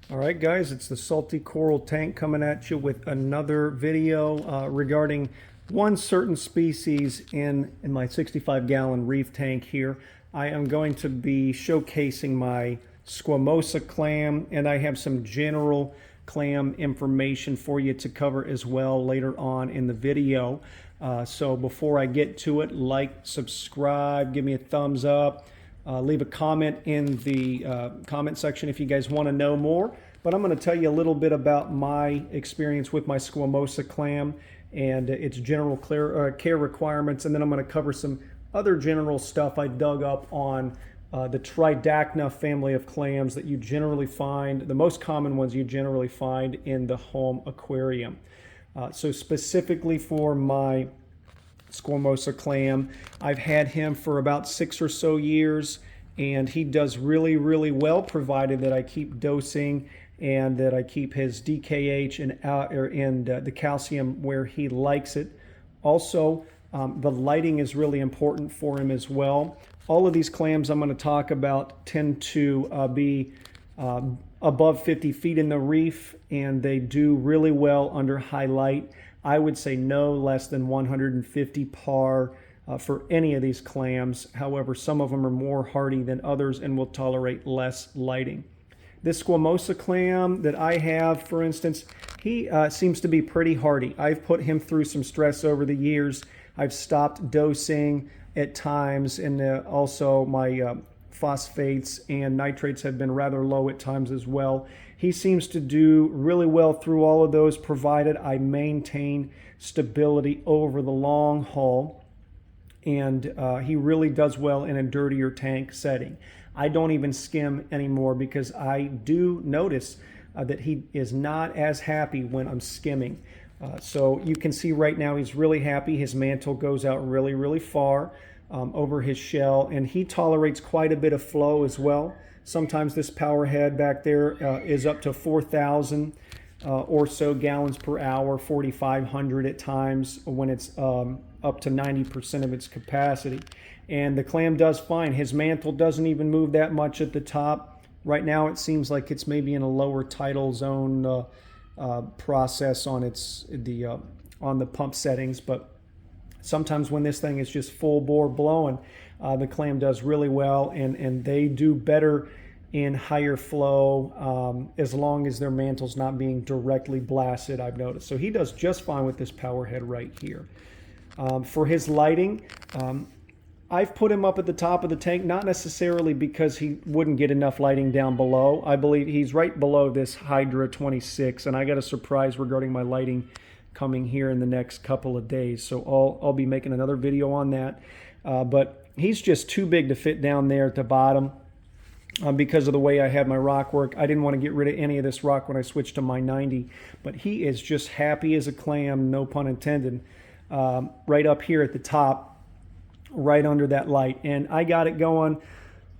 All right, guys, it's the Salty Coral Tank coming at you with another video regarding one certain species in my 65-gallon reef tank here. I am going to be showcasing my Squamosa clam, and I have some general clam information for you to cover as well later on in the video. So before I get to it, like, subscribe, give me a thumbs up. Leave a comment in the comment section if you guys want to know more. But I'm going to tell you a little bit about my experience with my Squamosa clam and its general care requirements. And then I'm going to cover some other general stuff I dug up on the Tridacna family of clams that you generally find, the most common ones you generally find in the home aquarium. So specifically for my Squamosa clam, I've had him for about 6 or so years, and he does really, really well, provided that I keep dosing and that I keep his DKH and the calcium where he likes it. Also, the lighting is really important for him as well. All of these clams I'm going to talk about tend to be above 50 feet in the reef, and they do really well under high light. I would say no less than 150 par for any of these clams. However, some of them are more hardy than others and will tolerate less lighting. This Squamosa clam that I have, for instance, he seems to be pretty hardy. I've put him through some stress over the years. I've stopped dosing at times, and also my phosphates and nitrates have been rather low at times as well. He seems to do really well through all of those, provided I maintain stability over the long haul. And he really does well in a dirtier tank setting. I don't even skim anymore because I do notice that he is not as happy when I'm skimming. So you can see right now he's really happy. His mantle goes out really, really far over his shell, and he tolerates quite a bit of flow as well. Sometimes this power head back there is up to 4,000 or so gallons per hour, 4,500 at times when it's up to 90% of its capacity. And the clam does fine. His mantle doesn't even move that much at the top. Right now it seems like it's maybe in a lower tidal zone process on on the pump settings, but sometimes when this thing is just full bore blowing, the clam does really well, and they do better in higher flow as long as their mantle's not being directly blasted, I've noticed. So he does just fine with this power head right here. For his lighting, I've put him up at the top of the tank, not necessarily because he wouldn't get enough lighting down below. I believe he's right below this Hydra 26, and I got a surprise regarding my lighting coming here in the next couple of days. So I'll be making another video on that. But he's just too big to fit down there at the bottom because of the way I had my rock work. I didn't want to get rid of any of this rock when I switched to my 90, but he is just happy as a clam, no pun intended, right up here at the top, right under that light. And I got it going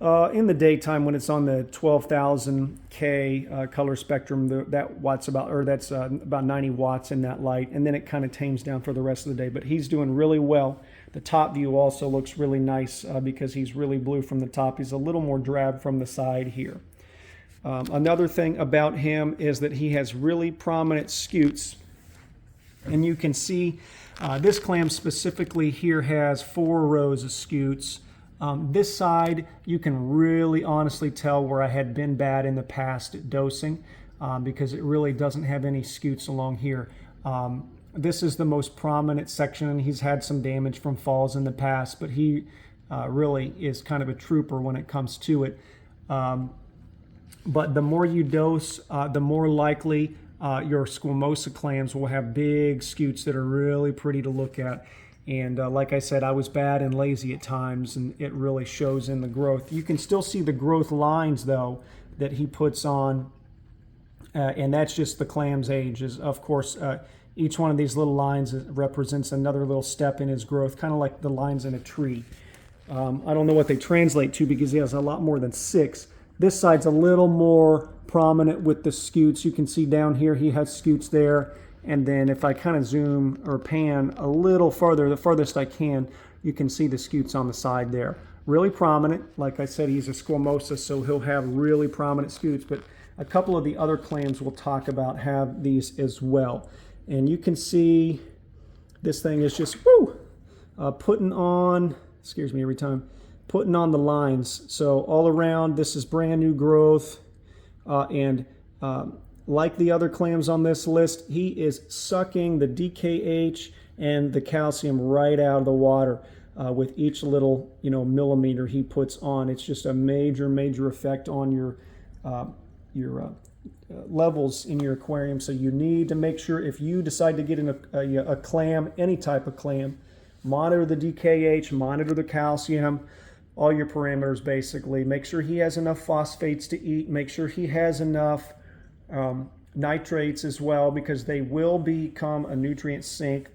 in the daytime when it's on the 12,000 K color spectrum. That's about 90 watts in that light, and then it kind of tames down for the rest of the day. But he's doing really well. The top view also looks really nice because he's really blue from the top. He's a little more drab from the side here. Another thing about him is that he has really prominent scutes, and you can see this clam specifically here has 4 rows of scutes. This side, you can really honestly tell where I had been bad in the past at dosing because it really doesn't have any scutes along here. This is the most prominent section, and he's had some damage from falls in the past, but he really is kind of a trooper when it comes to it. But the more you dose, the more likely your Squamosa clams will have big scutes that are really pretty to look at. And like I said, I was bad and lazy at times, and it really shows in the growth. You can still see the growth lines, though, that he puts on, and that's just the clam's age. Of course, each one of these little lines represents another little step in his growth, kind of like the lines in a tree. I don't know what they translate to because he has a lot more than 6. This side's a little more prominent with the scutes. You can see down here he has scutes there, and then if I kind of zoom or pan a little farther, the farthest I can, you can see the scutes on the side there. really prominent. Like I said, he's a squamosa, so he'll have really prominent scutes, but a couple of the other clams we'll talk about have these as well. And you can see this thing is just, putting on, scares me every time, putting on the lines. So all around, this is brand new growth. Like the other clams on this list, he is sucking the DKH and the calcium right out of the water with each little, millimeter he puts on. It's just a major, major effect on your levels in your aquarium. So you need to make sure, if you decide to get in a clam, any type of clam, monitor the DKH, monitor the calcium, all your parameters basically. Make sure he has enough phosphates to eat. Make sure he has enough nitrates as well, because they will become a nutrient sink.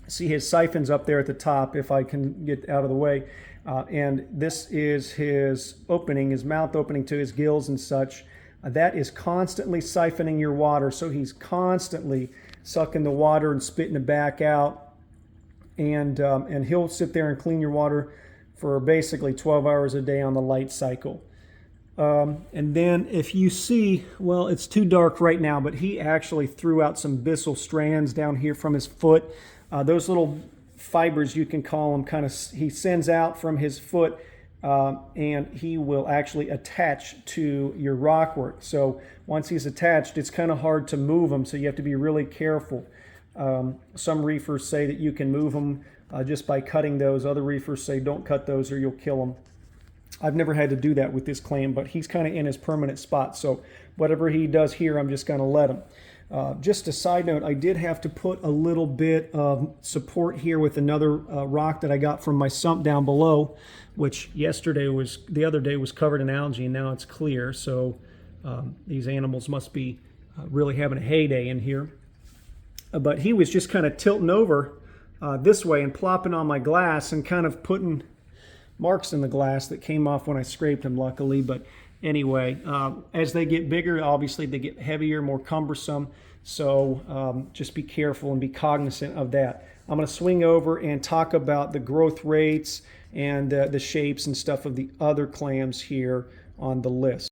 See his siphons up there at the top, if I can get out of the way. And this is his opening, his mouth opening to his gills and such. That is constantly siphoning your water. So he's constantly sucking the water and spitting it back out. And he'll sit there and clean your water for basically 12 hours a day on the light cycle. And then if you see, well, it's too dark right now, but he actually threw out some byssal strands down here from his foot. Those little fibers, you can call them, he sends out from his foot, and he will actually attach to your rockwork. So once he's attached, it's kind of hard to move him, so you have to be really careful. Some reefers say that you can move them just by cutting those. Other reefers say don't cut those or you'll kill them. I've never had to do that with this clam, but he's kind of in his permanent spot. So whatever he does here, I'm just going to let him. Just a side note, I did have to put a little bit of support here with another rock that I got from my sump down below, which the other day was covered in algae, and now it's clear. So these animals must be really having a heyday in here. But he was just kind of tilting over this way and plopping on my glass and kind of putting marks in the glass that came off when I scraped them, luckily. But anyway, as they get bigger, obviously they get heavier, more cumbersome. So just be careful and be cognizant of that. I'm going to swing over and talk about the growth rates and the shapes and stuff of the other clams here on the list.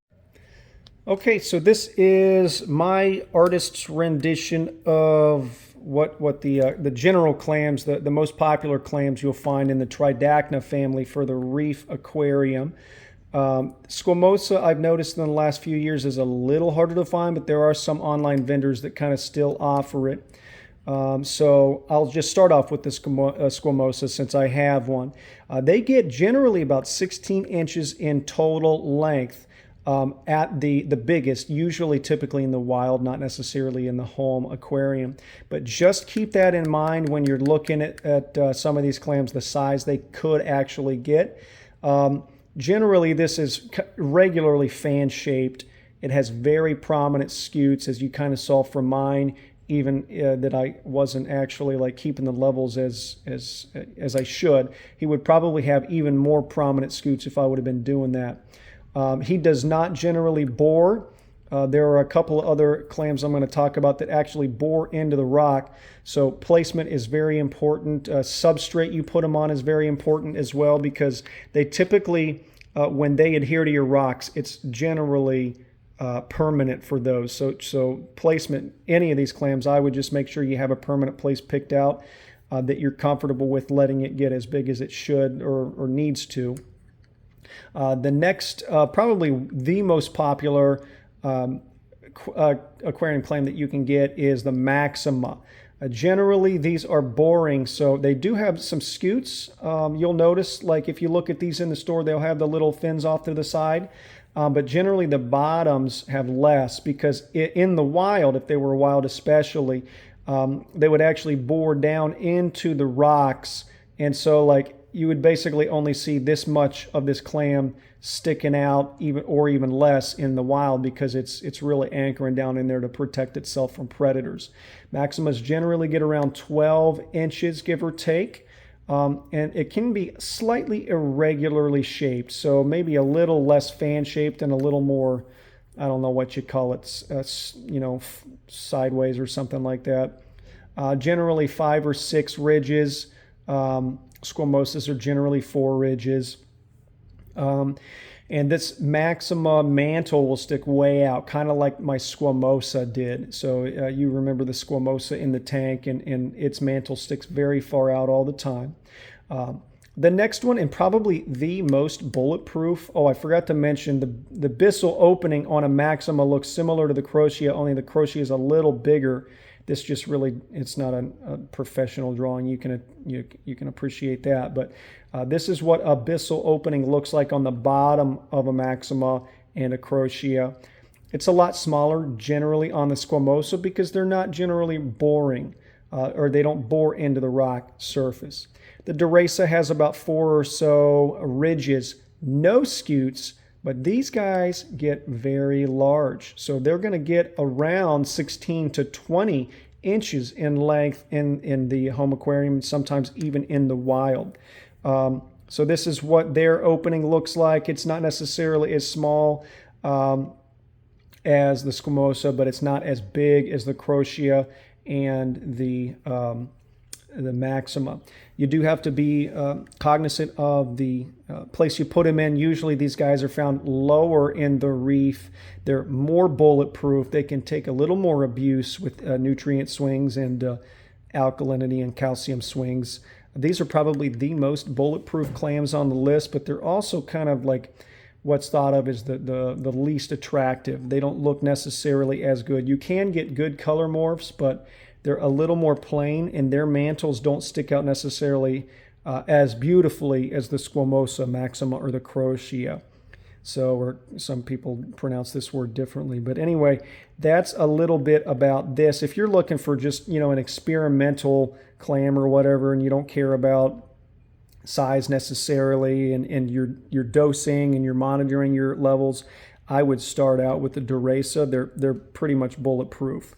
Okay, so this is my artist's rendition of what the general clams, the most popular clams you'll find in the Tridacna family for the Reef Aquarium. Squamosa, I've noticed in the last few years, is a little harder to find, but there are some online vendors that kind of still offer it. So I'll just start off with the Squamosa since I have one. They get generally about 16 inches in total length. At the biggest, usually typically in the wild, not necessarily in the home aquarium. But just keep that in mind when you're looking at some of these clams, the size they could actually get. Generally, this is regularly fan-shaped. It has very prominent scutes, as you kind of saw from mine, even that I wasn't actually like keeping the levels as I should. He would probably have even more prominent scutes if I would have been doing that. He does not generally bore. There are a couple of other clams I'm going to talk about that actually bore into the rock. So placement is very important. Substrate you put them on is very important as well, because they typically, when they adhere to your rocks, it's generally permanent for those. So placement, any of these clams, I would just make sure you have a permanent place picked out that you're comfortable with letting it get as big as it should or needs to. The next, probably the most popular aquarium clam that you can get is the Maxima. Generally, these are boring, so they do have some scutes. You'll notice, like if you look at these in the store, they'll have the little fins off to the side. But generally, the bottoms have less, because in the wild, if they were wild especially, they would actually bore down into the rocks. And so, like, you would basically only see this much of this clam sticking out, even less in the wild, because it's really anchoring down in there to protect itself from predators. Maximas generally get around 12 inches, give or take, and it can be slightly irregularly shaped, so maybe a little less fan-shaped and a little more, I don't know what you call it, sideways or something like that. Generally 5 or 6 ridges. Squamosas are generally 4 ridges. And this Maxima mantle will stick way out, kind of like my Squamosa did. So you remember the Squamosa in the tank, and its mantle sticks very far out all the time. The next one, and probably the most bulletproof, oh, I forgot to mention, the byssal opening on a Maxima looks similar to the Crocea, only the Crocea is a little bigger. This just really, it's not a professional drawing. You can appreciate that. But this is what a byssal opening looks like on the bottom of a Maxima and a Crocea. It's a lot smaller generally on the Squamosa because they're not generally boring, or they don't bore into the rock surface. The Derasa has about 4 or so ridges, no scutes, but these guys get very large. So they're going to get around 16 to 20 inches in length in the home aquarium, sometimes even in the wild. So this is what their opening looks like. It's not necessarily as small as the Squamosa, but it's not as big as the Crocea and the Maxima. You do have to be cognizant of the place you put them in. Usually these guys are found lower in the reef. They're more bulletproof. They can take a little more abuse with nutrient swings and alkalinity and calcium swings. These are probably the most bulletproof clams on the list, but they're also kind of like what's thought of as the least attractive. They don't look necessarily as good. You can get good color morphs, but they're a little more plain, and their mantles don't stick out necessarily as beautifully as the Squamosa, Maxima, or the Crocea. So, or some people pronounce this word differently. But anyway, that's a little bit about this. If you're looking for just, an experimental clam or whatever, and you don't care about size necessarily, and you're dosing and you're monitoring your levels, I would start out with the Derasa. They're pretty much bulletproof.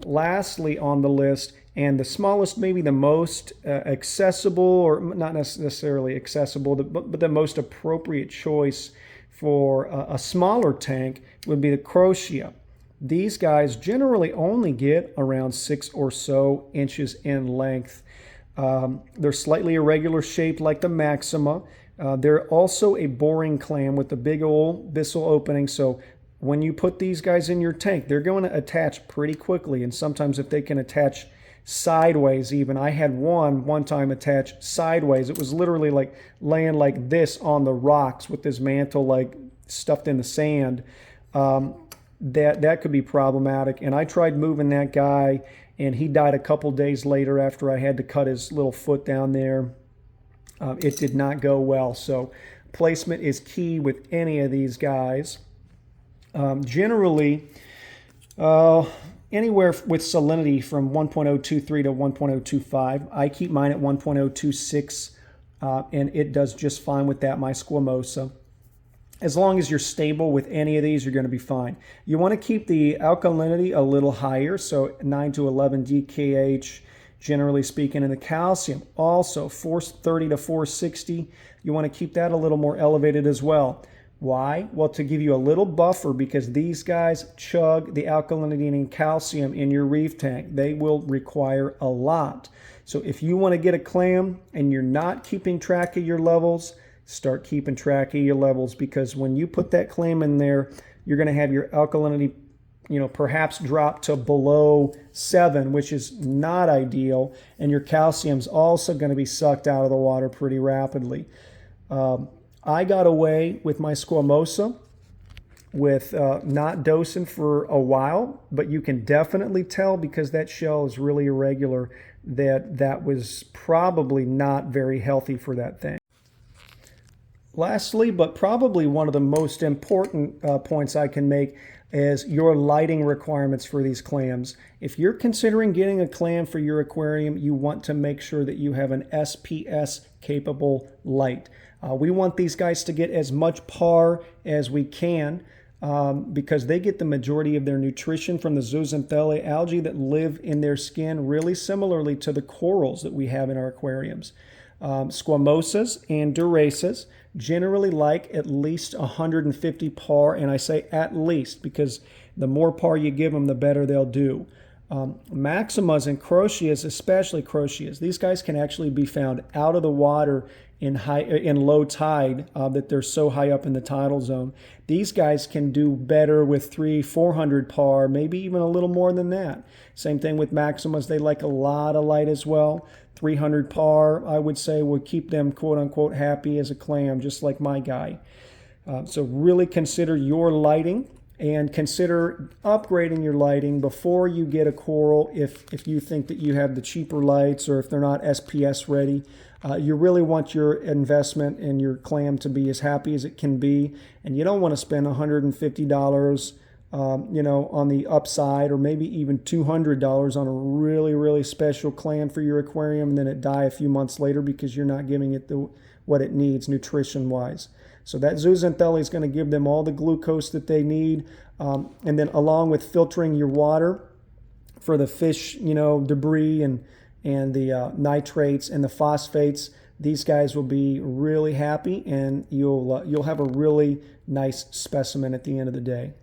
Lastly on the list, and the smallest, maybe the most accessible, or not necessarily accessible, but the most appropriate choice for a smaller tank would be the Crocea. These guys generally only get around 6 or so inches in length. They're slightly irregular shaped like the Maxima. They're also a boring clam with a big old byssal opening, so when you put these guys in your tank, they're going to attach pretty quickly, and sometimes if they can attach sideways even. I had one time attach sideways. It was literally like laying like this on the rocks with this mantle like stuffed in the sand. That could be problematic, and I tried moving that guy, and he died a couple days later after I had to cut his little foot down there. It did not go well, so placement is key with any of these guys. Generally, anywhere with salinity from 1.023 to 1.025. I keep mine at 1.026, and it does just fine with that, my Squamosa. As long as you're stable with any of these, you're going to be fine. You want to keep the alkalinity a little higher, so 9 to 11 DKH, generally speaking, and the calcium also 430 to 460. You want to keep that a little more elevated as well. Why? Well, to give you a little buffer, because these guys chug the alkalinity and calcium in your reef tank. They will require a lot. So if you want to get a clam and you're not keeping track of your levels, start keeping track of your levels, because when you put that clam in there, you're going to have your alkalinity, perhaps drop to below 7, which is not ideal, and your calcium's also going to be sucked out of the water pretty rapidly. I got away with my Squamosa with not dosing for a while, but you can definitely tell, because that shell is really irregular, that was probably not very healthy for that thing. Lastly, but probably one of the most important points I can make is your lighting requirements for these clams. If you're considering getting a clam for your aquarium, you want to make sure that you have an SPS capable light. We want these guys to get as much par as we can, because they get the majority of their nutrition from the zooxanthellae algae that live in their skin, really similarly to the corals that we have in our aquariums. Squamosas and Derasas generally like at least 150 par, and I say at least because the more par you give them, the better they'll do. Maximas and Croceas, especially Croceas, these guys can actually be found out of the water in low tide, that they're so high up in the tidal zone. These guys can do better with 300-400 par, maybe even a little more than that. Same thing with Maximas. They like a lot of light as well. 300 par, I would say, would keep them quote unquote happy as a clam, just like my guy. So really consider your lighting, and consider upgrading your lighting before you get a coral if you think that you have the cheaper lights, or if they're not SPS ready. You really want your investment in your clam to be as happy as it can be, and you don't want to spend $150 on the upside, or maybe even $200 on a really, really special clam for your aquarium, and then it die a few months later because you're not giving it what it needs nutrition-wise. So that zooxanthellae is going to give them all the glucose that they need, and then along with filtering your water for the fish, debris and the nitrates and the phosphates, these guys will be really happy, and you'll have a really nice specimen at the end of the day.